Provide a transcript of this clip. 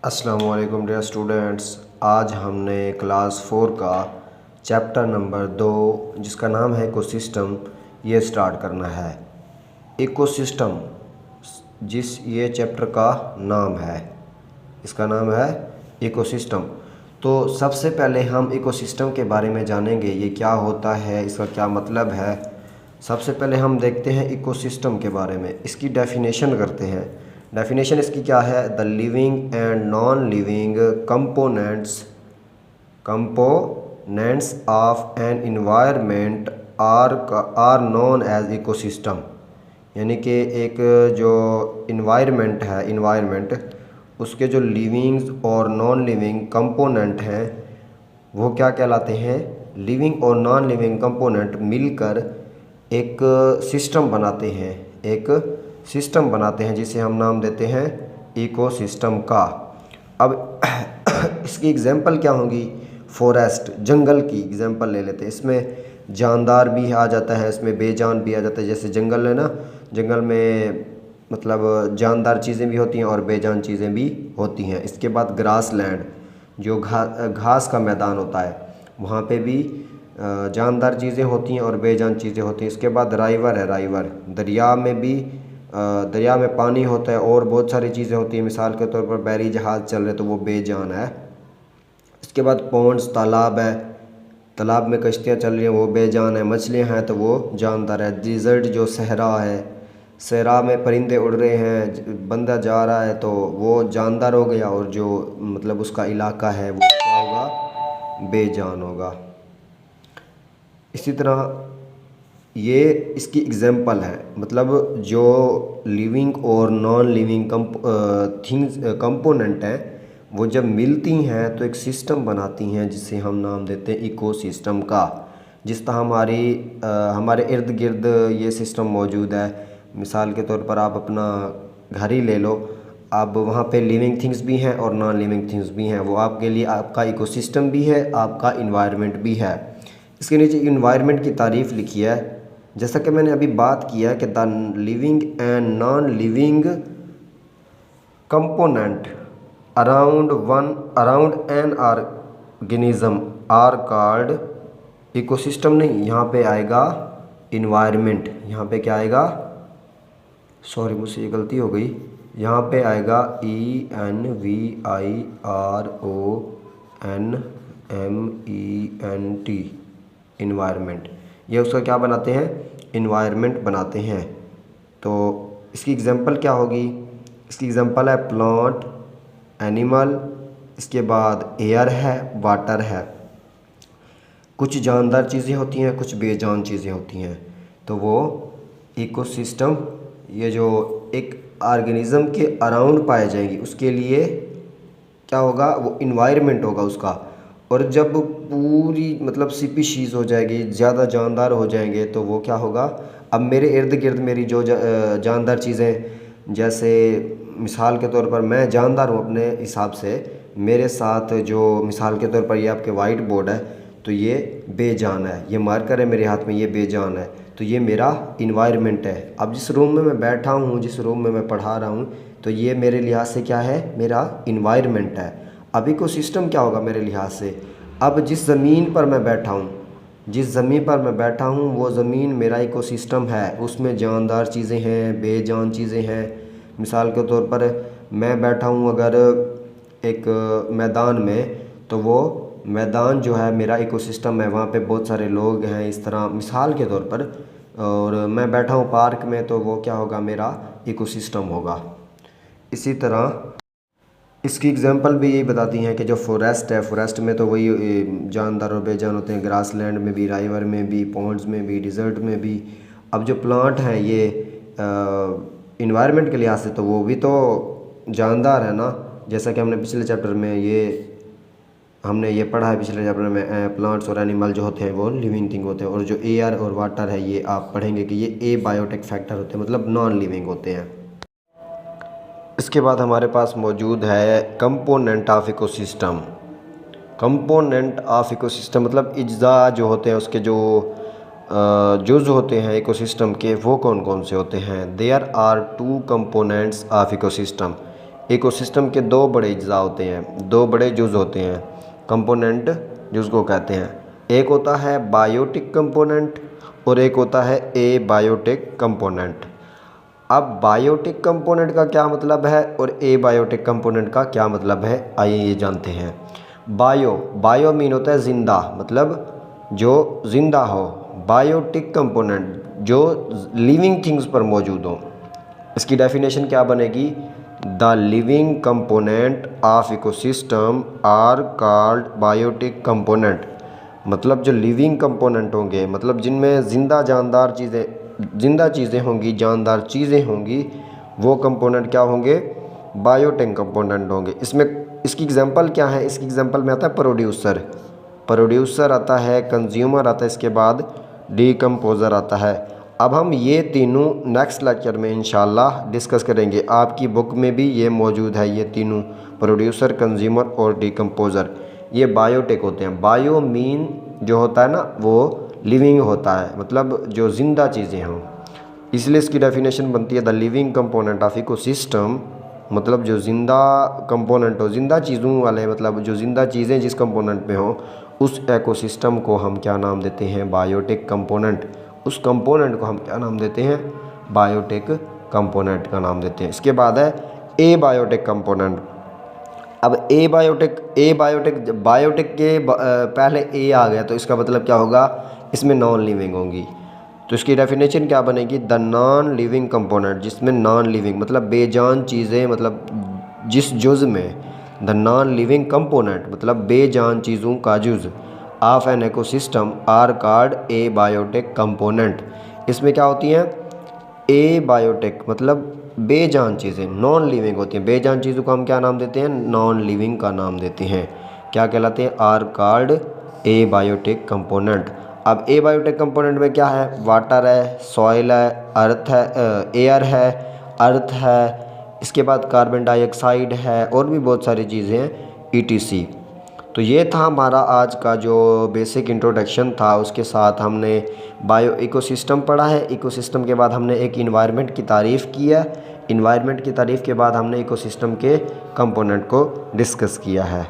अस्सलामु अलैकुम dear students. आज हमने क्लास 4 का चैप्टर नंबर 2 जिसका नाम है इकोसिस्टम ये स्टार्ट करना है। इकोसिस्टम ये चैप्टर का नाम है, इसका नाम है इकोसिस्टम। तो सबसे पहले हम इकोसिस्टम के बारे में जानेंगे, ये क्या होता है, इसका क्या मतलब है। सबसे पहले हम देखते हैं इकोसिस्टम के बारे में, इसकी डेफिनेशन करते हैं। डेफिनेशन इसकी क्या है? The living and non living components of an environment are known as ecosystem. यानी कि एक जो इन्वायरमेंट उसके जो लिविंग और नॉन लिविंग कंपोनेंट हैं वो क्या कहलाते हैं? लिविंग और नॉन लिविंग कंपोनेंट मिलकर एक सिस्टम बनाते हैं, जिसे हम नाम देते हैं इकोसिस्टम का। अब इसकी एग्जांपल क्या होगी? फॉरेस्ट, जंगल की एग्जांपल ले लेते हैं। इसमें जानदार भी आ जाता है, इसमें बेजान भी आ जाता है। जैसे जंगल है ना, जंगल में मतलब जानदार चीज़ें भी होती हैं और बेजान चीज़ें भी होती हैं। इसके बाद ग्रास लैंड, जो घास का मैदान होता है, वहाँ पे भी जानदार चीज़ें होती हैं और बेजान चीज़ें होती हैं। इसके बाद राइवर है, दरिया में भी दरिया में पानी होता है और बहुत सारी चीज़ें होती हैं। मिसाल के तौर पर बैरी जहाज़ चल रहे तो वो बेजान है। इसके बाद पॉन्ड्स, तालाब है, तालाब में कश्तियाँ चल रही हैं वो बेजान है। मछलियाँ हैं तो वो जानदार है। डिज़र्ट जो सहरा है, सहरा में परिंदे उड़ रहे हैं, बंदा जा रहा है तो वो जानदार हो गया, और जो मतलब उसका इलाका है वो क्या होगा? बेजान होगा। इसी तरह ये इसकी एग्जांपल है, मतलब जो लिविंग और नॉन लिविंग कंपोनेंट हैं वो जब मिलती हैं तो एक सिस्टम बनाती हैं जिसे हम नाम देते हैं इकोसिस्टम का। जिस तरह हमारे इर्द गिर्द ये सिस्टम मौजूद है। मिसाल के तौर पर आप अपना घर ही ले लो, अब वहाँ पे लिविंग थिंग्स भी हैं और नॉन लिविंग थिंग्स भी हैं। वो आपके लिए आपका इकोसिस्टम भी है, आपका इन्वायरमेंट भी है। इसके नीचे इन्वायरमेंट की तारीफ़ लिखी है, जैसा कि मैंने अभी बात किया है कि the living and non living component around an organism are called ecosystem. नहीं, यहाँ पे आएगा इन्वायरमेंट। यहाँ पे क्या आएगा? सॉरी, मुझसे ये गलती हो गई। यहाँ पे आएगा ENVIRONMENT, इन्वायरमेंट। ये उसका क्या बनाते हैं? इन्वायरमेंट बनाते हैं। तो इसकी एग्जांपल क्या होगी? इसकी एग्जांपल है प्लांट, एनिमल, इसके बाद एयर है, वाटर है। कुछ जानदार चीज़ें होती हैं, कुछ बेजान चीज़ें होती हैं। तो वो इकोसिस्टम, ये जो एक ऑर्गेनिज़म के अराउंड पाए जाएंगी, उसके लिए क्या होगा? वो इन्वायरमेंट होगा उसका। और जब पूरी मतलब स्पीशीज़ हो जाएगी, ज़्यादा जानदार हो जाएंगे, तो वो क्या होगा? अब मेरे इर्द गिर्द मेरी जो जानदार चीज़ें, जैसे मिसाल के तौर पर मैं जानदार हूँ अपने हिसाब से, मेरे साथ जो मिसाल के तौर पर ये आपके वाइट बोर्ड है तो ये बेजान है, ये मार्कर है मेरे हाथ में, ये बेजान है, तो ये मेरा इन्वायरमेंट है। अब जिस रूम में मैं बैठा हूँ, जिस रूम में मैं पढ़ा रहा हूँ, तो ये मेरे लिहाज से क्या है? मेरा इन्वायरमेंट है। अब इकोसिस्टम क्या होगा मेरे लिहाज से? अब जिस ज़मीन पर मैं बैठा हूँ, वो ज़मीन मेरा इकोसिस्टम है। उसमें जानदार चीज़ें हैं, बेजान चीज़ें हैं। मिसाल के तौर पर मैं बैठा हूँ अगर एक मैदान में, तो वो मैदान जो है मेरा इकोसिस्टम है, वहाँ पे बहुत सारे लोग हैं, इस तरह मिसाल के तौर पर। और मैं बैठा हूँ पार्क में, तो वो क्या होगा? मेरा इकोसिस्टम होगा। इसी तरह इसकी एग्जांपल भी यही बताती हैं कि जो फॉरेस्ट है, फॉरेस्ट में तो वही जानदार और बेजान होते हैं। ग्रास लैंड में भी, राइवर में भी, पॉन्ड्स में भी, डिज़र्ट में भी। अब जो प्लांट हैं ये इन्वायरमेंट के लिहाज से तो वो भी तो जानदार है ना। जैसा कि हमने पिछले चैप्टर में हमने पढ़ा है, पिछले चैप्टर में प्लांट्स और एनिमल जो होते हैं वो लिविंग थिंग होते हैं। और जो एयर और वाटर है, ये आप पढ़ेंगे कि ये एबायोटिक फैक्टर होते हैं, मतलब नॉन लिविंग होते हैं। इसके बाद हमारे पास मौजूद है component of ecosystem. Component of ecosystem मतलब अज्जा जो होते हैं, उसके जो जुज़ होते हैं इकोसिस्टम के, वो कौन कौन से होते हैं? There are 2 components of ecosystem. Ecosystem के दो बड़े अज्जा होते हैं, दो बड़े जुज़ होते हैं, कंपोनेंट जिसको कहते हैं। एक होता है बायोटिक कंपोनेंट और एक होता है एबायोटिक कंपोनेंट। अब बायोटिक कंपोनेंट का क्या मतलब है और एबायोटिक कंपोनेंट का क्या मतलब है, आइए ये जानते हैं। बायो मीन होता है ज़िंदा, मतलब जो ज़िंदा हो। बायोटिक कंपोनेंट जो लिविंग थिंग्स पर मौजूद हो। इसकी डेफिनेशन क्या बनेगी, the living component of ecosystem are called biotic component. मतलब जो लिविंग कंपोनेंट होंगे, मतलब जिनमें ज़िंदा चीज़ें होंगी, जानदार चीज़ें होंगी, वो कंपोनेंट क्या होंगे, बायोटिक कंपोनेंट होंगे। इसकी एग्जांपल क्या है, इसकी एग्जांपल में आता है प्रोड्यूसर आता है, कंज्यूमर आता है, इसके बाद डीकम्पोज़र आता है। अब हम ये तीनों नेक्स्ट लेक्चर में इंशाल्लाह डिस्कस करेंगे। आपकी बुक में भी ये मौजूद है, ये तीनों प्रोड्यूसर, कंज्यूमर और डीकम्पोज़र, ये बायोटिक होते हैं। बायो मीन जो होता है ना वो लिविंग होता है, मतलब जो ज़िंदा चीज़ें हों, इसलिए इसकी डेफिनेशन बनती है the living component of ecosystem, मतलब जो ज़िंदा कंपोनेंट हो, ज़िंदा चीज़ों वाले, मतलब जो ज़िंदा चीज़ें जिस कंपोनेंट में हो, उस इकोसिस्टम को हम क्या नाम देते हैं, बायोटिक कंपोनेंट। उस कंपोनेंट को हम क्या नाम देते हैं, बायोटिक कंपोनेंट का नाम देते हैं। इसके बाद है एबायोटिक कंपोनेंट। अब बायोटिक के पहले ए आ गया तो इसका मतलब क्या होगा, इसमें नॉन लिविंग होंगी। तो इसकी डेफिनेशन क्या बनेगी, द नॉन लिविंग कंपोनेंट, जिसमें नॉन लिविंग मतलब बेजान चीज़ें, मतलब जिस जुज़ में, द नॉन लिविंग कंपोनेंट मतलब बेजान चीज़ों का जुज़ of an ecosystem are called abiotic component. इसमें क्या होती हैं, एबायोटिक मतलब बेजान चीज़ें, नॉन लिविंग होती हैं। बेजान चीज़ों को हम क्या नाम देते हैं, नॉन लिविंग का नाम देते हैं। क्या कहलाते हैं, आर कॉल्ड एबायोटिक कंपोनेंट। अब एबायोटिक कंपोनेंट में क्या है, वाटर है, सॉइल है, अर्थ है, एयर है, अर्थ है, इसके बाद कार्बन डाइऑक्साइड है, और भी बहुत सारी चीज़ें हैं, ETC। तो ये था हमारा आज का जो बेसिक इंट्रोडक्शन था, उसके साथ हमने बायो इकोसिस्टम पढ़ा है। इकोसिस्टम के बाद हमने एक इन्वायरमेंट की तारीफ़ की है। इन्वायरमेंट की तारीफ़ के बाद हमने इकोसिस्टम के कंपोनेंट को डिस्कस किया है।